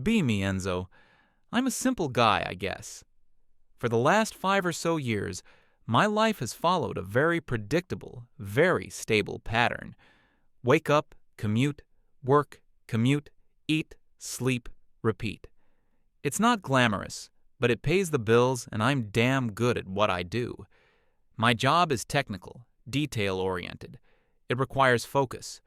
Be me, Enzo. I'm a simple guy, I guess. For the last 5 or so years, my life has followed a very predictable, very stable pattern. Wake up, commute, work, commute, eat, sleep, repeat. It's not glamorous, but it pays the bills, and I'm damn good at what I do. My job is technical, detail-oriented. It requires focus.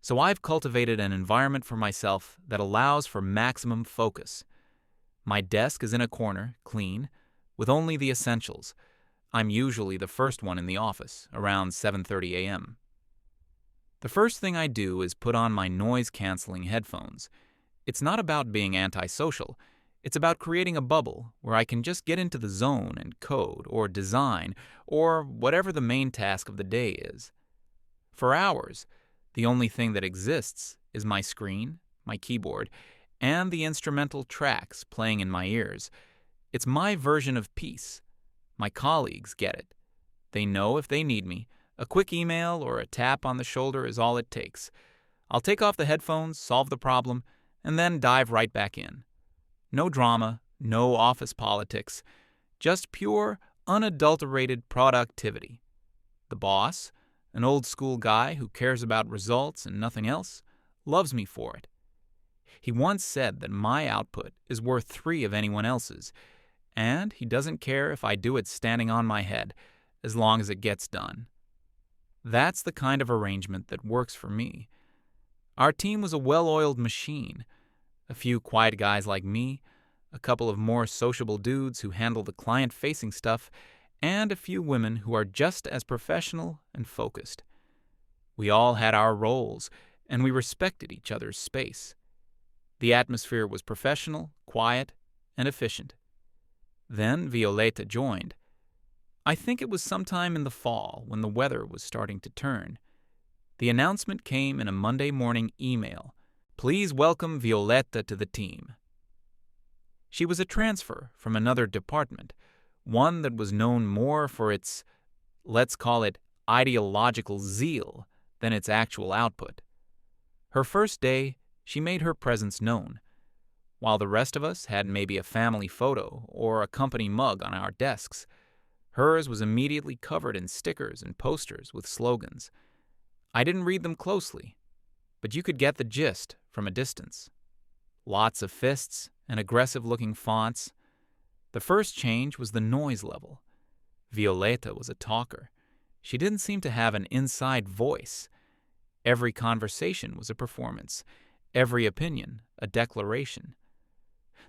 So I've cultivated an environment for myself that allows for maximum focus. My desk is in a corner, clean, with only the essentials. I'm usually the first one in the office, around 7:30 a.m. The first thing I do is put on my noise-canceling headphones. It's not about being antisocial. It's about creating a bubble where I can just get into the zone and code or design or whatever the main task of the day is. For hours, the only thing that exists is my screen, my keyboard, and the instrumental tracks playing in my ears. It's my version of peace. My colleagues get it. They know if they need me. A quick email or a tap on the shoulder is all it takes. I'll take off the headphones, solve the problem, and then dive right back in. No drama, no office politics, just pure, unadulterated productivity. The boss, an old-school guy who cares about results and nothing else, loves me for it. He once said that my output is worth 3 of anyone else's, and he doesn't care if I do it standing on my head, as long as it gets done. That's the kind of arrangement that works for me. Our team was a well-oiled machine. A few quiet guys like me, a couple of more sociable dudes who handle the client-facing stuff, and a few women who are just as professional and focused. We all had our roles, and we respected each other's space. The atmosphere was professional, quiet, and efficient. Then Violeta joined. I think it was sometime in the fall when the weather was starting to turn. The announcement came in a Monday morning email. Please welcome Violeta to the team. She was a transfer from another department, one that was known more for its, let's call it, ideological zeal than its actual output. Her first day, she made her presence known. While the rest of us had maybe a family photo or a company mug on our desks, hers was immediately covered in stickers and posters with slogans. I didn't read them closely, but you could get the gist from a distance. Lots of fists and aggressive-looking fonts. The first change was the noise level. Violeta was a talker. She didn't seem to have an inside voice. Every conversation was a performance, every opinion a declaration.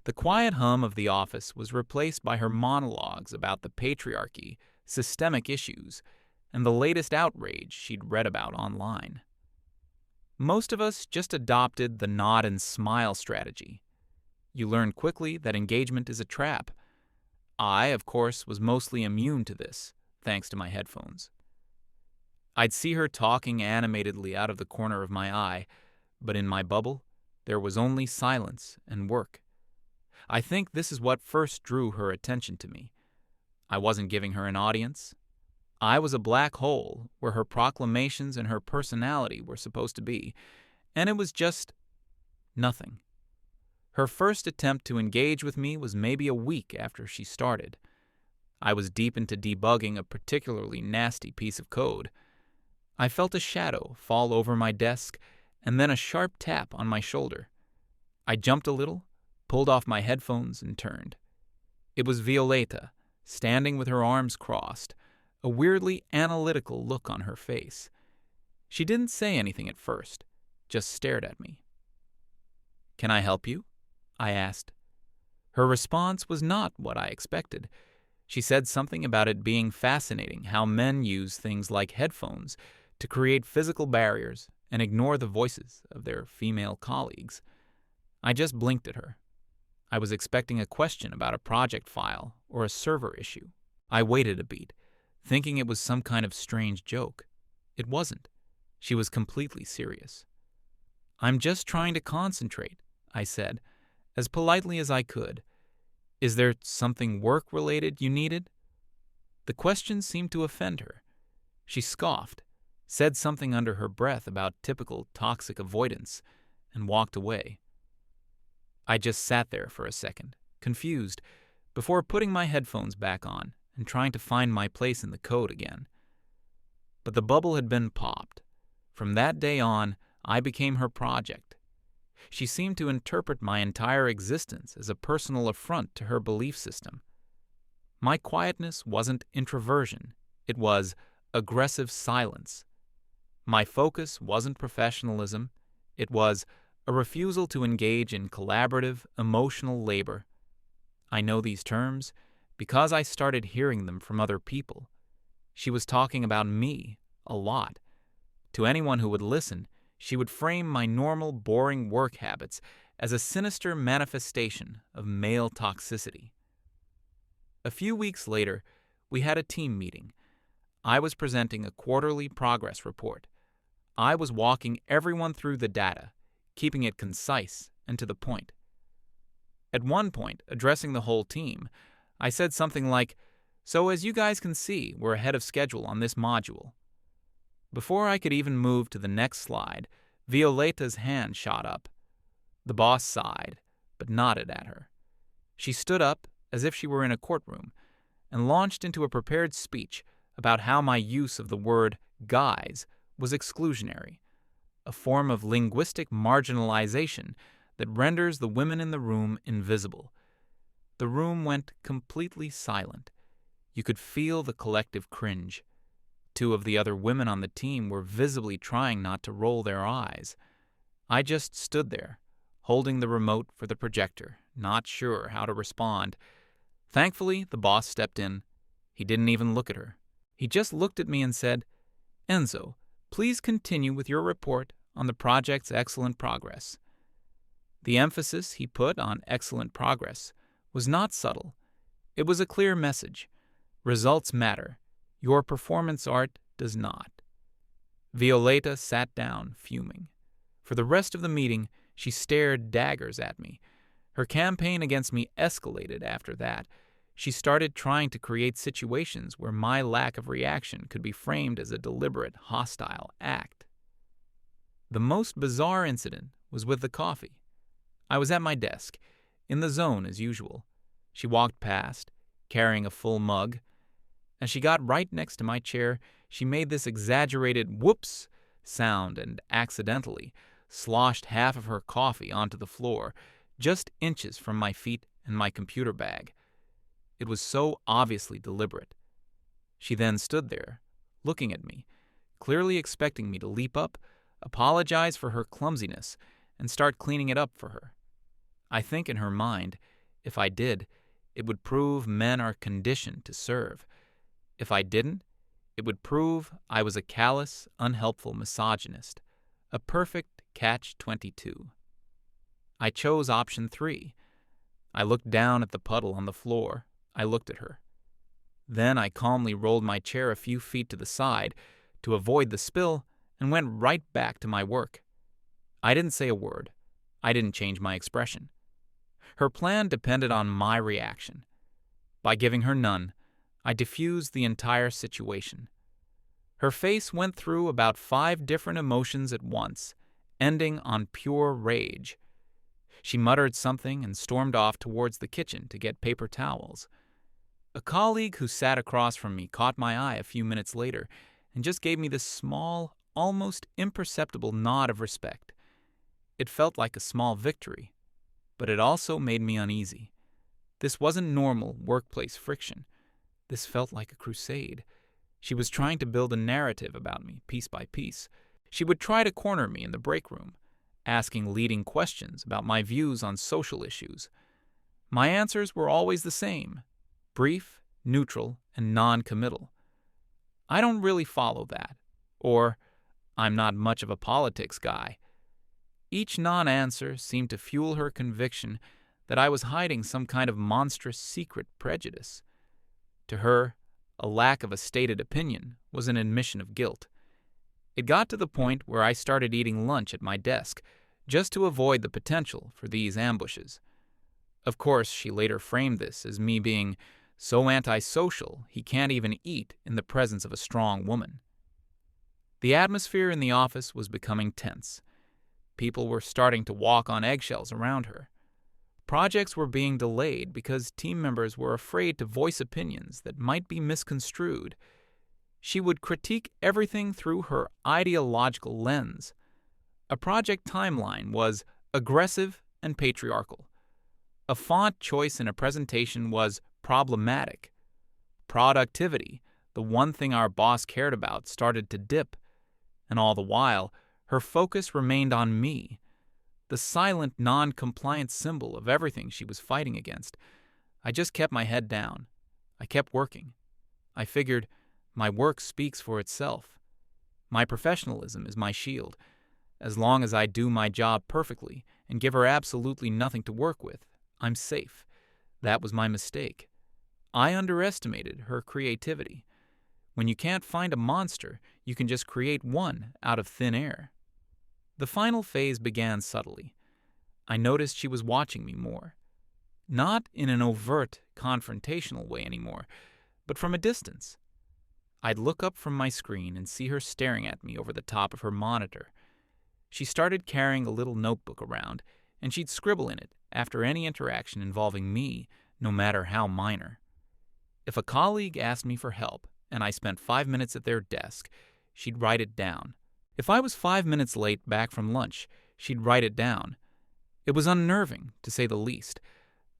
The quiet hum of the office was replaced by her monologues about the patriarchy, systemic issues, and the latest outrage she'd read about online. Most of us just adopted the nod and smile strategy. You learn quickly that engagement is a trap. I, of course, was mostly immune to this, thanks to my headphones. I'd see her talking animatedly out of the corner of my eye, but in my bubble, there was only silence and work. I think this is what first drew her attention to me. I wasn't giving her an audience. I was a black hole where her proclamations and her personality were supposed to be, and it was just nothing. Her first attempt to engage with me was maybe a week after she started. I was deep into debugging a particularly nasty piece of code. I felt a shadow fall over my desk and then a sharp tap on my shoulder. I jumped a little, pulled off my headphones, and turned. It was Violeta, standing with her arms crossed, a weirdly analytical look on her face. She didn't say anything at first, just stared at me. "Can I help you?" I asked. Her response was not what I expected. She said something about it being fascinating how men use things like headphones to create physical barriers and ignore the voices of their female colleagues. I just blinked at her. I was expecting a question about a project file or a server issue. I waited a beat, thinking it was some kind of strange joke. It wasn't. She was completely serious. "I'm just trying to concentrate," I said, as politely as I could. "Is there something work-related you needed?" The question seemed to offend her. She scoffed, said something under her breath about typical toxic avoidance, and walked away. I just sat there for a second, confused, before putting my headphones back on and trying to find my place in the code again. But the bubble had been popped. From that day on, I became her project. She seemed to interpret my entire existence as a personal affront to her belief system. My quietness wasn't introversion, it was aggressive silence. My focus wasn't professionalism, it was a refusal to engage in collaborative, emotional labor. I know these terms because I started hearing them from other people. She was talking about me a lot. To anyone who would listen, she would frame my normal, boring work habits as a sinister manifestation of male toxicity. A few weeks later, we had a team meeting. I was presenting a quarterly progress report. I was walking everyone through the data, keeping it concise and to the point. At one point, addressing the whole team, I said something like, "So as you guys can see, we're ahead of schedule on this module." Before I could even move to the next slide, Violeta's hand shot up. The boss sighed, but nodded at her. She stood up, as if she were in a courtroom, and launched into a prepared speech about how my use of the word guys was exclusionary, a form of linguistic marginalization that renders the women in the room invisible. The room went completely silent. You could feel the collective cringe. Two of the other women on the team were visibly trying not to roll their eyes. I just stood there, holding the remote for the projector, not sure how to respond. Thankfully, the boss stepped in. He didn't even look at her. He just looked at me and said, "Enzo, please continue with your report on the project's excellent progress." The emphasis he put on excellent progress was not subtle. It was a clear message. Results matter. Your performance art does not. Violeta sat down, fuming. For the rest of the meeting, she stared daggers at me. Her campaign against me escalated after that. She started trying to create situations where my lack of reaction could be framed as a deliberate, hostile act. The most bizarre incident was with the coffee. I was at my desk, in the zone as usual. She walked past, carrying a full mug. As she got right next to my chair, she made this exaggerated whoops sound and accidentally sloshed half of her coffee onto the floor, just inches from my feet and my computer bag. It was so obviously deliberate. She then stood there, looking at me, clearly expecting me to leap up, apologize for her clumsiness, and start cleaning it up for her. I think in her mind, if I did, it would prove men are conditioned to serve. If I didn't, it would prove I was a callous, unhelpful misogynist, a perfect catch-22. I chose option 3. I looked down at the puddle on the floor. I looked at her. Then I calmly rolled my chair a few feet to the side to avoid the spill and went right back to my work. I didn't say a word. I didn't change my expression. Her plan depended on my reaction. By giving her none, I diffused the entire situation. Her face went through about 5 different emotions at once, ending on pure rage. She muttered something and stormed off towards the kitchen to get paper towels. A colleague who sat across from me caught my eye a few minutes later and just gave me this small, almost imperceptible nod of respect. It felt like a small victory, but it also made me uneasy. This wasn't normal workplace friction. This felt like a crusade. She was trying to build a narrative about me, piece by piece. She would try to corner me in the break room, asking leading questions about my views on social issues. My answers were always the same: brief, neutral, and non-committal. I don't really follow that, or I'm not much of a politics guy. Each non-answer seemed to fuel her conviction that I was hiding some kind of monstrous secret prejudice. To her, a lack of a stated opinion was an admission of guilt. It got to the point where I started eating lunch at my desk, just to avoid the potential for these ambushes. Of course, she later framed this as me being so antisocial he can't even eat in the presence of a strong woman. The atmosphere in the office was becoming tense. People were starting to walk on eggshells around her. Projects were being delayed because team members were afraid to voice opinions that might be misconstrued. She would critique everything through her ideological lens. A project timeline was aggressive and patriarchal. A font choice in a presentation was problematic. Productivity, the one thing our boss cared about, started to dip. And all the while, her focus remained on me, the silent, non-compliant symbol of everything she was fighting against. I just kept my head down. I kept working. I figured, my work speaks for itself. My professionalism is my shield. As long as I do my job perfectly and give her absolutely nothing to work with, I'm safe. That was my mistake. I underestimated her creativity. When you can't find a monster, you can just create one out of thin air. The final phase began subtly. I noticed she was watching me more. Not in an overt, confrontational way anymore, but from a distance. I'd look up from my screen and see her staring at me over the top of her monitor. She started carrying a little notebook around, and she'd scribble in it after any interaction involving me, no matter how minor. If a colleague asked me for help, and I spent 5 minutes at their desk, she'd write it down. If I was 5 minutes late back from lunch, she'd write it down. It was unnerving, to say the least.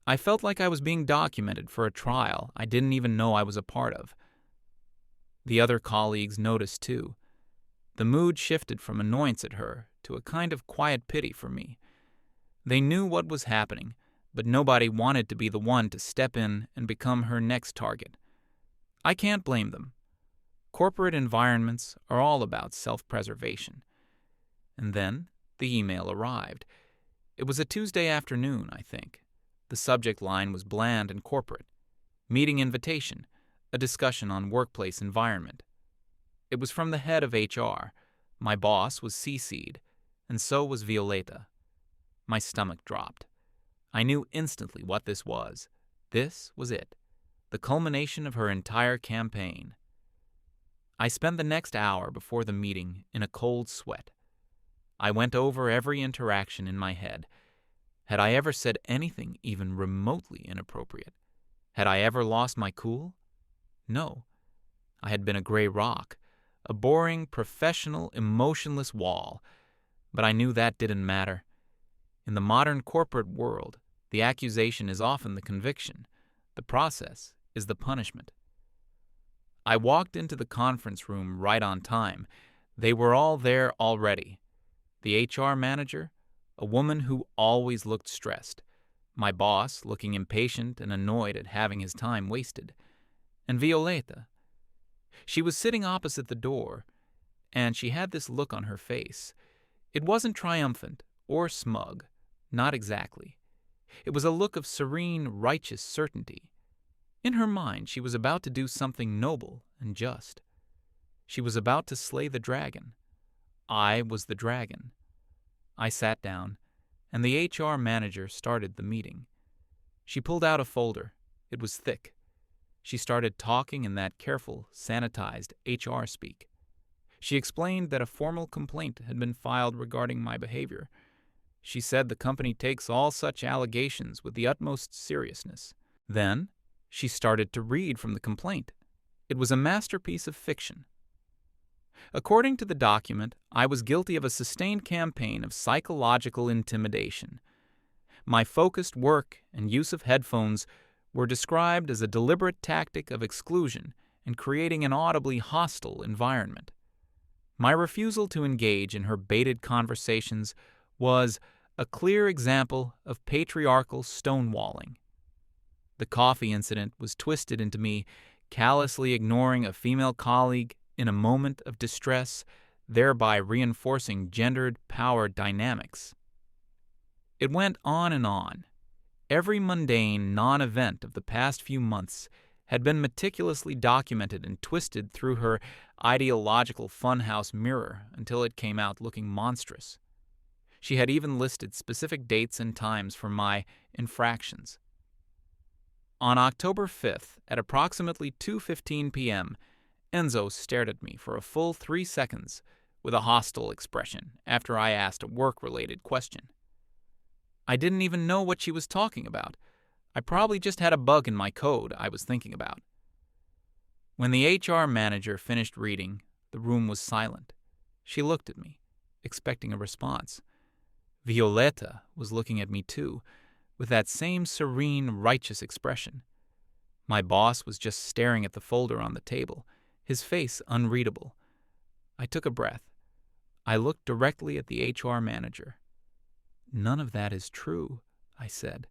I felt like I was being documented for a trial I didn't even know I was a part of. The other colleagues noticed too. The mood shifted from annoyance at her to a kind of quiet pity for me. They knew what was happening, but nobody wanted to be the one to step in and become her next target. I can't blame them. Corporate environments are all about self-preservation. And then the email arrived. It was a Tuesday afternoon, I think. The subject line was bland and corporate. Meeting invitation, a discussion on workplace environment. It was from the head of HR. My boss was CC'd, and so was Violeta. My stomach dropped. I knew instantly what this was. This was it, the culmination of her entire campaign. I spent the next hour before the meeting in a cold sweat. I went over every interaction in my head. Had I ever said anything even remotely inappropriate? Had I ever lost my cool? No. I had been a gray rock, a boring, professional, emotionless wall. But I knew that didn't matter. In the modern corporate world, the accusation is often the conviction. The process is the punishment. I walked into the conference room right on time. They were all there already. The HR manager, a woman who always looked stressed. My boss, looking impatient and annoyed at having his time wasted. And Violeta. She was sitting opposite the door, and she had this look on her face. It wasn't triumphant or smug, not exactly. It was a look of serene, righteous certainty. In her mind, she was about to do something noble and just. She was about to slay the dragon. I was the dragon. I sat down, and the HR manager started the meeting. She pulled out a folder. It was thick. She started talking in that careful, sanitized HR speak. She explained that a formal complaint had been filed regarding my behavior. She said the company takes all such allegations with the utmost seriousness. Then, she started to read from the complaint. It was a masterpiece of fiction. According to the document, I was guilty of a sustained campaign of psychological intimidation. My focused work and use of headphones were described as a deliberate tactic of exclusion and creating an audibly hostile environment. My refusal to engage in her baited conversations was a clear example of patriarchal stonewalling. The coffee incident was twisted into me callously ignoring a female colleague in a moment of distress, thereby reinforcing gendered power dynamics. It went on and on. Every mundane non-event of the past few months had been meticulously documented and twisted through her ideological funhouse mirror until it came out looking monstrous. She had even listed specific dates and times for my infractions. On October 5th, at approximately 2:15 p.m., Enzo stared at me for a full 3 seconds with a hostile expression after I asked a work-related question. I didn't even know what she was talking about. I probably just had a bug in my code I was thinking about. When the HR manager finished reading, the room was silent. She looked at me, expecting a response. Violeta was looking at me too, with that same serene, righteous expression. My boss was just staring at the folder on the table, his face unreadable. I took a breath. I looked directly at the HR manager. "None of that is true," I said.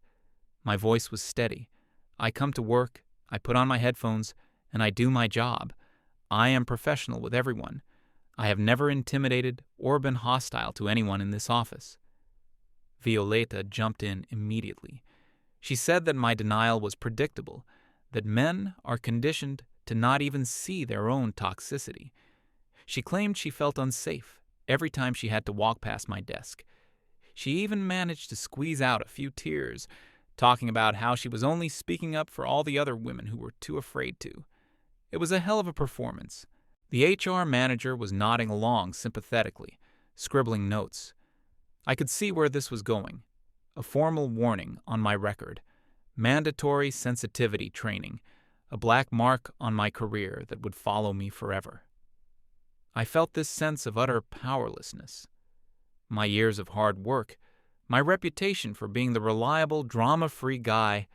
My voice was steady. "I come to work, I put on my headphones, and I do my job. I am professional with everyone. I have never intimidated or been hostile to anyone in this office." Violeta jumped in immediately. She said that my denial was predictable, that men are conditioned to not even see their own toxicity. She claimed she felt unsafe every time she had to walk past my desk. She even managed to squeeze out a few tears, talking about how she was only speaking up for all the other women who were too afraid to. It was a hell of a performance. The HR manager was nodding along sympathetically, scribbling notes. I could see where this was going. A formal warning on my record, mandatory sensitivity training, a black mark on my career that would follow me forever. I felt this sense of utter powerlessness. My years of hard work, my reputation for being the reliable, drama-free guy,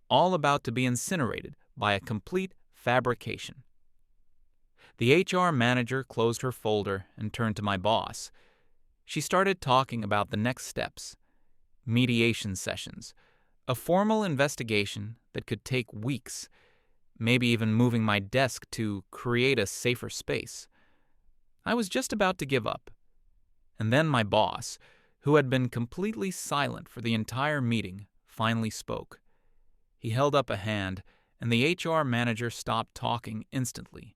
all about to be incinerated by a complete fabrication. The HR manager closed her folder and turned to my boss. She started talking about the next steps, mediation sessions, a formal investigation that could take weeks, maybe even moving my desk to create a safer space. I was just about to give up. And then my boss, who had been completely silent for the entire meeting, finally spoke. He held up a hand, and the HR manager stopped talking instantly.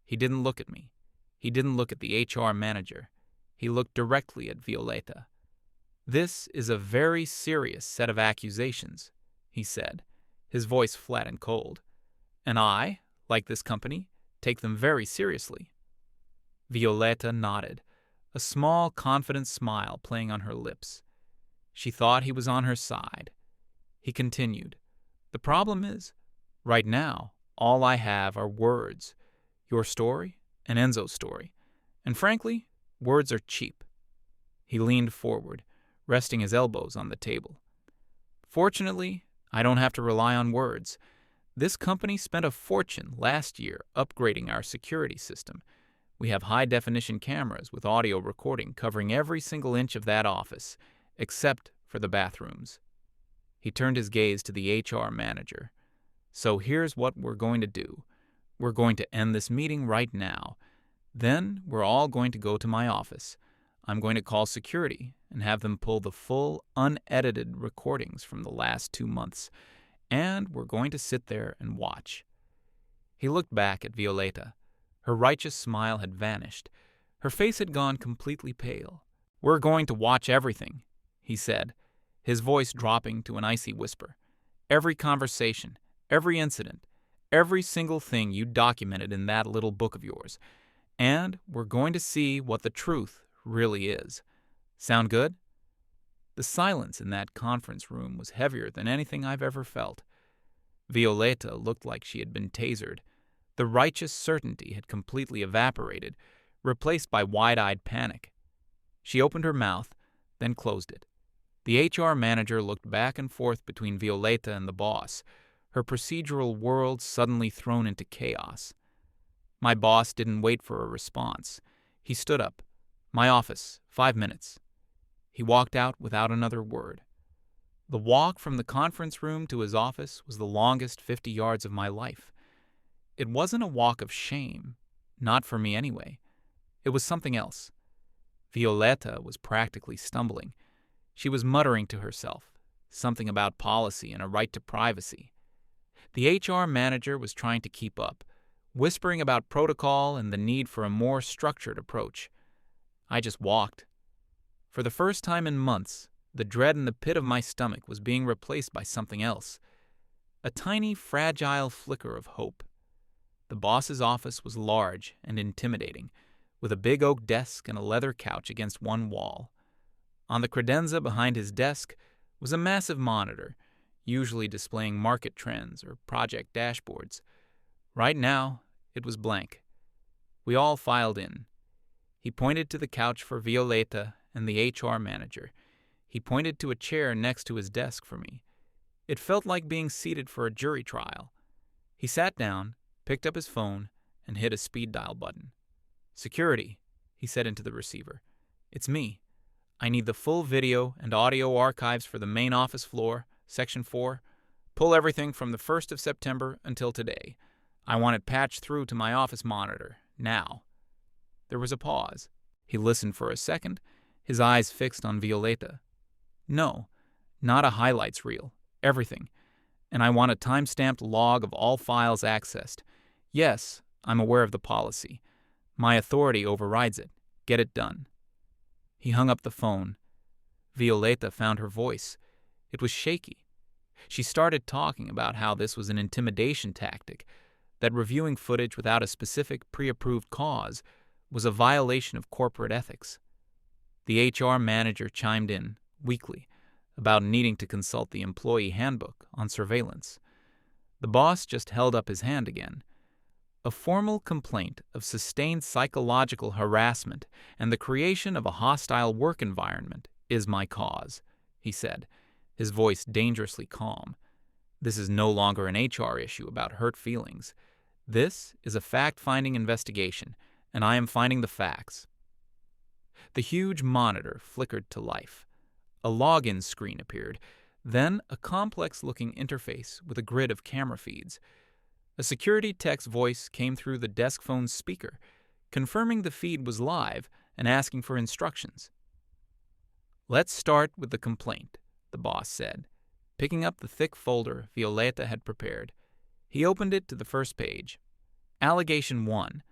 He didn't look at me. He didn't look at the HR manager. He looked directly at Violeta. "This is a very serious set of accusations," he said, his voice flat and cold. "And I, like this company, take them very seriously." Violeta nodded, a small, confident smile playing on her lips. She thought he was on her side. He continued, "The problem is, right now, all I have are words. Your story and Enzo's story. And frankly, words are cheap." He leaned forward, resting his elbows on the table. "Fortunately, I don't have to rely on words. This company spent a fortune last year upgrading our security system. We have high-definition cameras with audio recording covering every single inch of that office, except for the bathrooms." He turned his gaze to the HR manager. "So here's what we're going to do. We're going to end this meeting right now. Then we're all going to go to my office. I'm going to call security and have them pull the full, unedited recordings from the last 2 months. And we're going to sit there and watch." He looked back at Violeta. Her righteous smile had vanished. Her face had gone completely pale. "We're going to watch everything," he said, his voice dropping to an icy whisper. "Every conversation, every incident, every single thing you documented in that little book of yours. And we're going to see what the truth really is. Sound good?" The silence in that conference room was heavier than anything I've ever felt. Violeta looked like she had been tasered. The righteous certainty had completely evaporated, replaced by wide-eyed panic. She opened her mouth, then closed it. The HR manager looked back and forth between Violeta and the boss, her procedural world suddenly thrown into chaos. My boss didn't wait for a response. He stood up. "My office, 5 minutes." He walked out without another word. The walk from the conference room to his office was the longest 50 yards of my life. It wasn't a walk of shame, not for me anyway. It was something else. Violeta was practically stumbling. She was muttering to herself, something about policy and a right to privacy. The HR manager was trying to keep up, whispering about protocol and the need for a more structured approach. I just walked. For the first time in months, the dread in the pit of my stomach was being replaced by something else. A tiny, fragile flicker of hope. The boss's office was large and intimidating, with a big oak desk and a leather couch against one wall. On the credenza behind his desk, was a massive monitor, usually displaying market trends or project dashboards. Right now, it was blank. We all filed in. He pointed to the couch for Violeta and the HR manager. He pointed to a chair next to his desk for me. It felt like being seated for a jury trial. He sat down, picked up his phone, and hit a speed dial button. "Security," he said into the receiver. "It's me. I need the full video and audio archives for the main office floor, Section 4. Pull everything from the 1st of September until today. I want it patched through to my office monitor, now." There was a pause. He listened for a second, his eyes fixed on Violeta. "No, not a highlights reel. Everything. And I want a time-stamped log of all files accessed. Yes, I'm aware of the policy. My authority overrides it. Get it done." He hung up the phone. Violeta found her voice. It was shaky. She started talking about how this was an intimidation tactic, that reviewing footage without a specific pre-approved cause was a violation of corporate ethics. The HR manager chimed in, weakly, about needing to consult the employee handbook on surveillance. The boss just held up his hand again. "A formal complaint of sustained psychological harassment and the creation of a hostile work environment is my cause," he said, his voice dangerously calm. "This is no longer an HR issue about hurt feelings. This is a fact-finding investigation, and I am finding the facts." The huge monitor flickered to life. A login screen appeared, then a complex-looking interface with a grid of camera feeds. A security tech's voice came through the desk phone's speaker, confirming the feed was live and asking for instructions. "Let's start with the complaint," the boss said, picking up the thick folder Violeta had prepared. He opened it to the first page. Allegation 1.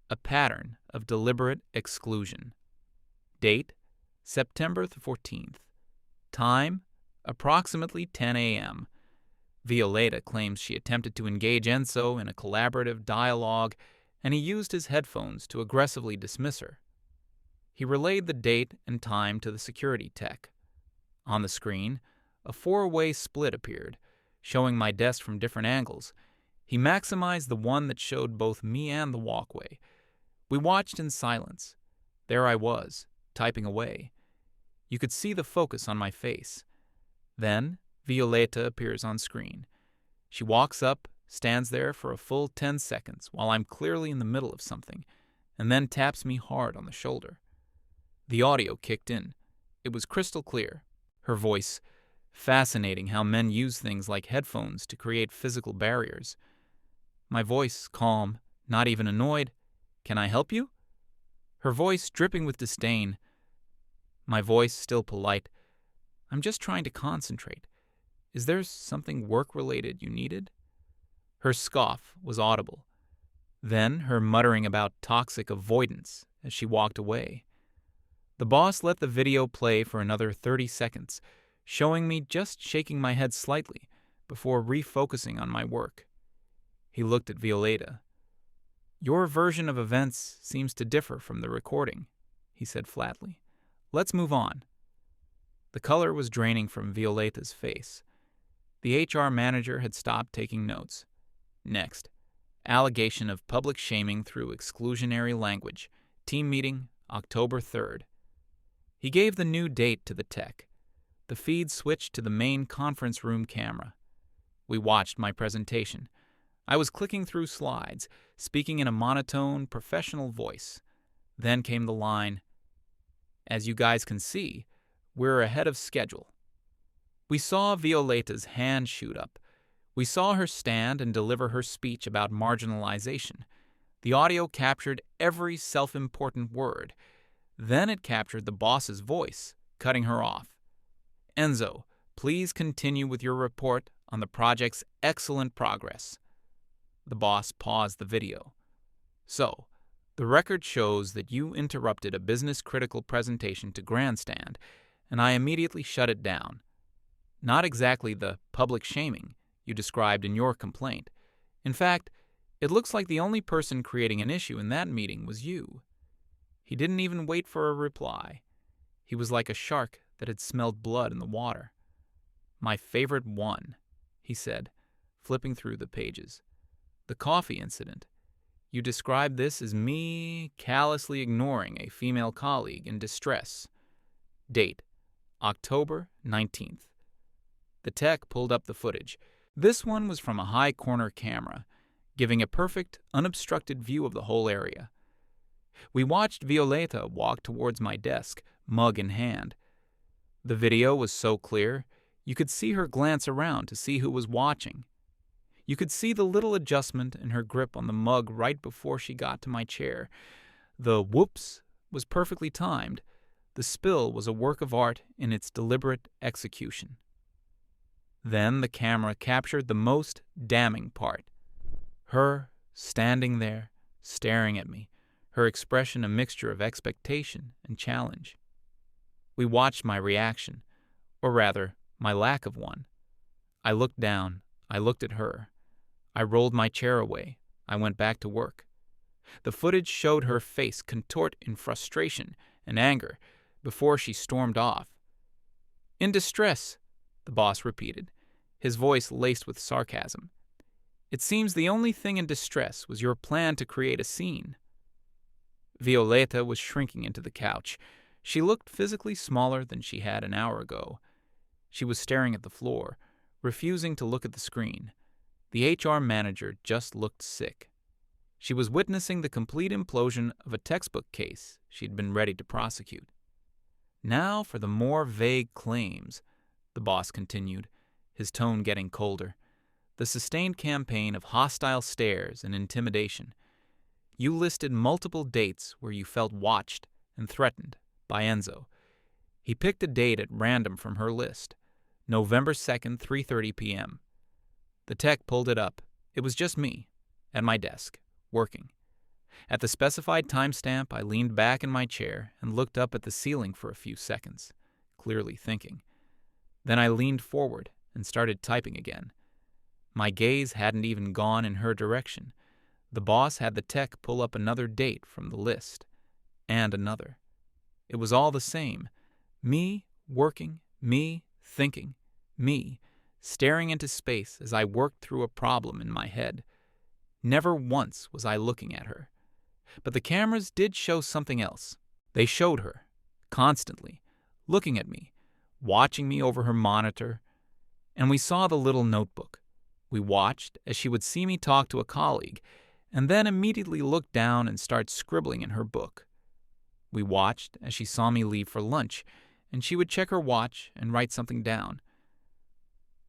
A pattern of deliberate exclusion. Date, September the 14th. Time, approximately 10 a.m. Violeta claims she attempted to engage Enzo in a collaborative dialogue, and he used his headphones to aggressively dismiss her. He relayed the date and time to the security tech. On the screen, a 4-way split appeared, showing my desk from different angles. He maximized the one that showed both me and the walkway. We watched in silence. There I was, typing away. You could see the focus on my face. Then, Violeta appears on screen. She walks up, stands there for a full 10 seconds while I'm clearly in the middle of something, and then taps me hard on the shoulder. The audio kicked in. It was crystal clear. Her voice, fascinating how men use things like headphones to create physical barriers. My voice, calm, not even annoyed. "Can I help you?" Her voice dripping with disdain. My voice still polite. "I'm just trying to concentrate. Is there something work-related you needed?" Her scoff was audible. Then her muttering about toxic avoidance as she walked away. The boss let the video play for another 30 seconds, showing me just shaking my head slightly before refocusing on my work. He looked at Violeta. "Your version of events seems to differ from the recording," he said flatly. "Let's move on." The color was draining from Violeta's face. The HR manager had stopped taking notes. Next, allegation of public shaming through exclusionary language. Team meeting, October 3rd. He gave the new date to the tech. The feed switched to the main conference room camera. We watched my presentation. I was clicking through slides, speaking in a monotone, professional voice. Then came the line, "As you guys can see, we're ahead of schedule." We saw Violeta's hand shoot up. We saw her stand and deliver her speech about marginalization. The audio captured every self-important word. Then it captured the boss's voice, cutting her off. "Enzo, please continue with your report on the project's excellent progress." The boss paused the video. "So, the record shows that you interrupted a business-critical presentation to grandstand, and I immediately shut it down. Not exactly the public shaming you described in your complaint. In fact, it looks like the only person creating an issue in that meeting was you." He didn't even wait for a reply. He was like a shark that had smelled blood in the water. My favorite one, he said, flipping through the pages. The coffee incident. You described this as me callously ignoring a female colleague in distress. Date, October 19th. The tech pulled up the footage. This one was from a high-corner camera, giving a perfect, unobstructed view of the whole area. We watched Violeta walk towards my desk, mug in hand. The video was so clear, you could see her glance around to see who was watching. You could see the little adjustment in her grip on the mug right before she got to my chair. The whoops was perfectly timed. The spill was a work of art in its deliberate execution. Then the camera captured the most damning part. Her standing there, staring at me, her expression a mixture of expectation and challenge. We watched my reaction, or rather, my lack of one. I looked down. I looked at her. I rolled my chair away. I went back to work. The footage showed her face contort in frustration and anger before she stormed off. In distress, the boss repeated, his voice laced with sarcasm. It seems the only thing in distress was your plan to create a scene. Violeta was shrinking into the couch. She looked physically smaller than she had an hour ago. She was staring at the floor, refusing to look at the screen. The HR manager just looked sick. She was witnessing the complete implosion of a textbook case she'd been ready to prosecute. Now for the more vague claims, the boss continued, his tone getting colder. The sustained campaign of hostile stares and intimidation. You listed multiple dates where you felt watched and threatened by Enzo. He picked a date at random from her list, November 2nd, 3:30 p.m. The tech pulled it up. It was just me, at my desk, working. At the specified timestamp, I leaned back in my chair and looked up at the ceiling for a few seconds, clearly thinking. Then I leaned forward and started typing again. My gaze hadn't even gone in her direction. The boss had the tech pull up another date from the list, and another. It was all the same. Me working, me thinking, me staring into space as I worked through a problem in my head. Never once was I looking at her. But the cameras did show something else. They showed her, constantly, looking at me, watching me over her monitor, and we saw the little notebook. We watched as she would see me talk to a colleague, and then immediately look down and start scribbling in her book. We watched as she saw me leave for lunch, and she would check her watch and write something down.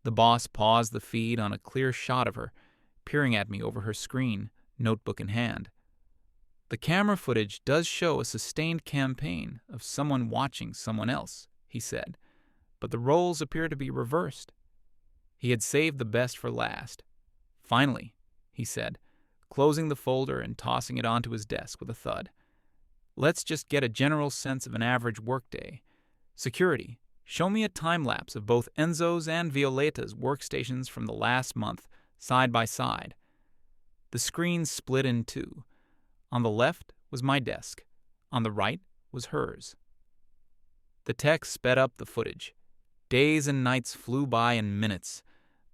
The boss paused the feed on a clear shot of her, peering at me over her screen, notebook in hand. The camera footage does show a sustained campaign of someone watching someone else, he said, but the roles appear to be reversed. He had saved the best for last. Finally, he said, closing the folder and tossing it onto his desk with a thud. Let's just get a general sense of an average workday. Security, show me a time-lapse of both Enzo's and Violeta's workstations from the last month, side by side. The screen split in two. On the left was my desk. On the right was hers. The tech sped up the footage. Days and nights flew by in minutes.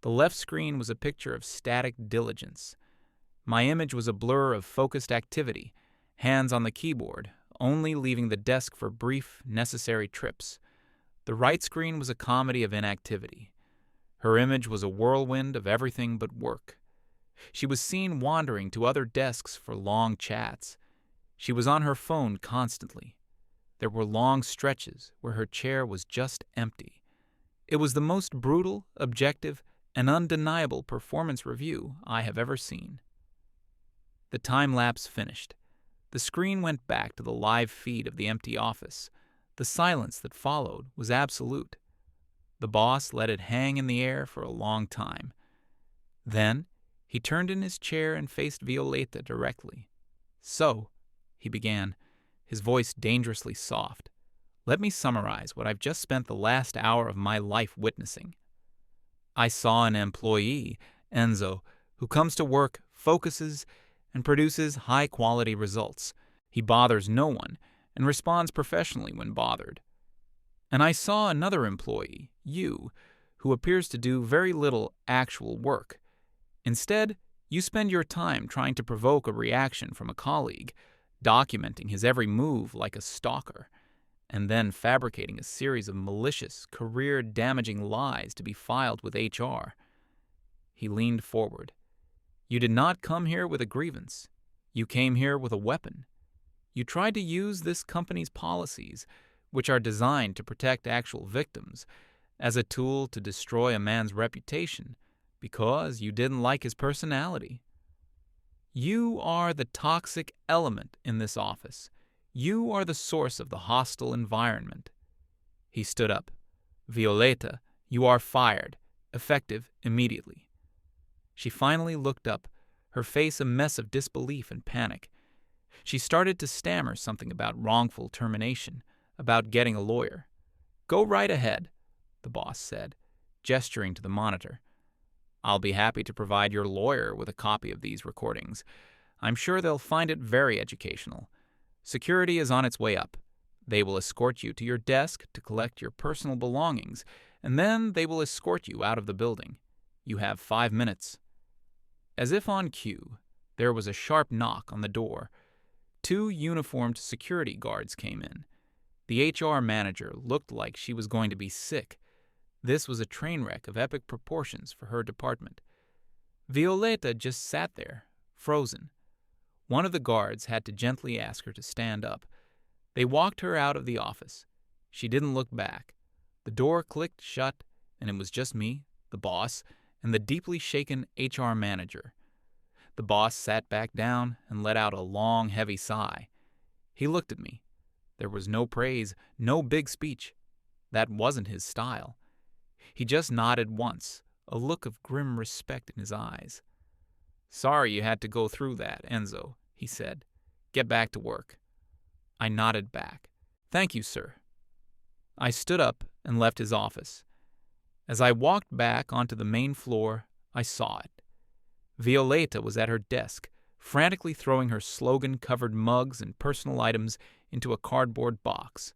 The left screen was a picture of static diligence. My image was a blur of focused activity, hands on the keyboard, only leaving the desk for brief, necessary trips. The right screen was a comedy of inactivity. Her image was a whirlwind of everything but work. She was seen wandering to other desks for long chats. She was on her phone constantly. There were long stretches where her chair was just empty. It was the most brutal, objective, and undeniable performance review I have ever seen. The time-lapse finished. The screen went back to the live feed of the empty office. The silence that followed was absolute. The boss let it hang in the air for a long time. Then, he turned in his chair and faced Violeta directly. So, he began, his voice dangerously soft, let me summarize what I've just spent the last hour of my life witnessing. I saw an employee, Enzo, who comes to work, focuses, and produces high-quality results. He bothers no one and responds professionally when bothered. And I saw another employee, you, who appears to do very little actual work. Instead, you spend your time trying to provoke a reaction from a colleague, documenting his every move like a stalker, and then fabricating a series of malicious, career-damaging lies to be filed with HR. He leaned forward. You did not come here with a grievance. You came here with a weapon. You tried to use this company's policies, which are designed to protect actual victims, as a tool to destroy a man's reputation because you didn't like his personality. You are the toxic element in this office. You are the source of the hostile environment. He stood up. Violeta, you are fired, effective immediately. She finally looked up, her face a mess of disbelief and panic. She started to stammer something about wrongful termination, about getting a lawyer. Go right ahead, the boss said, gesturing to the monitor. I'll be happy to provide your lawyer with a copy of these recordings. I'm sure they'll find it very educational. Security is on its way up. They will escort you to your desk to collect your personal belongings, and then they will escort you out of the building. You have 5 minutes. As if on cue, there was a sharp knock on the door. 2 uniformed security guards came in. The HR manager looked like she was going to be sick. This was a train wreck of epic proportions for her department. Violeta just sat there, frozen. One of the guards had to gently ask her to stand up. They walked her out of the office. She didn't look back. The door clicked shut, and it was just me, the boss, and the deeply shaken HR manager. The boss sat back down and let out a long, heavy sigh. He looked at me. There was no praise, no big speech. That wasn't his style. He just nodded once, a look of grim respect in his eyes. Sorry you had to go through that, Enzo, he said. Get back to work. I nodded back. Thank you, sir. I stood up and left his office. As I walked back onto the main floor, I saw it. Violeta was at her desk, frantically throwing her slogan-covered mugs and personal items into a cardboard box.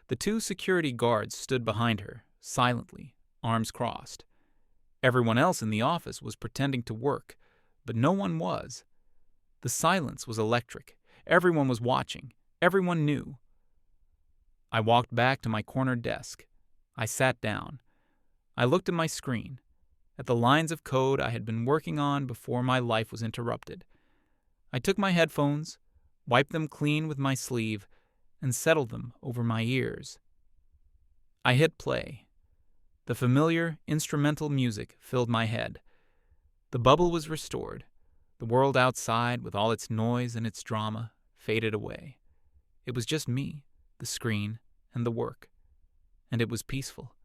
The 2 security guards stood behind her, silently, arms crossed. Everyone else in the office was pretending to work, but no one was. The silence was electric. Everyone was watching. Everyone knew. I walked back to my corner desk. I sat down. I looked at my screen, at the lines of code I had been working on before my life was interrupted. I took my headphones, wiped them clean with my sleeve, and settled them over my ears. I hit play. The familiar instrumental music filled my head. The bubble was restored. The world outside, with all its noise and its drama, faded away. It was just me, the screen, and the work. And it was peaceful.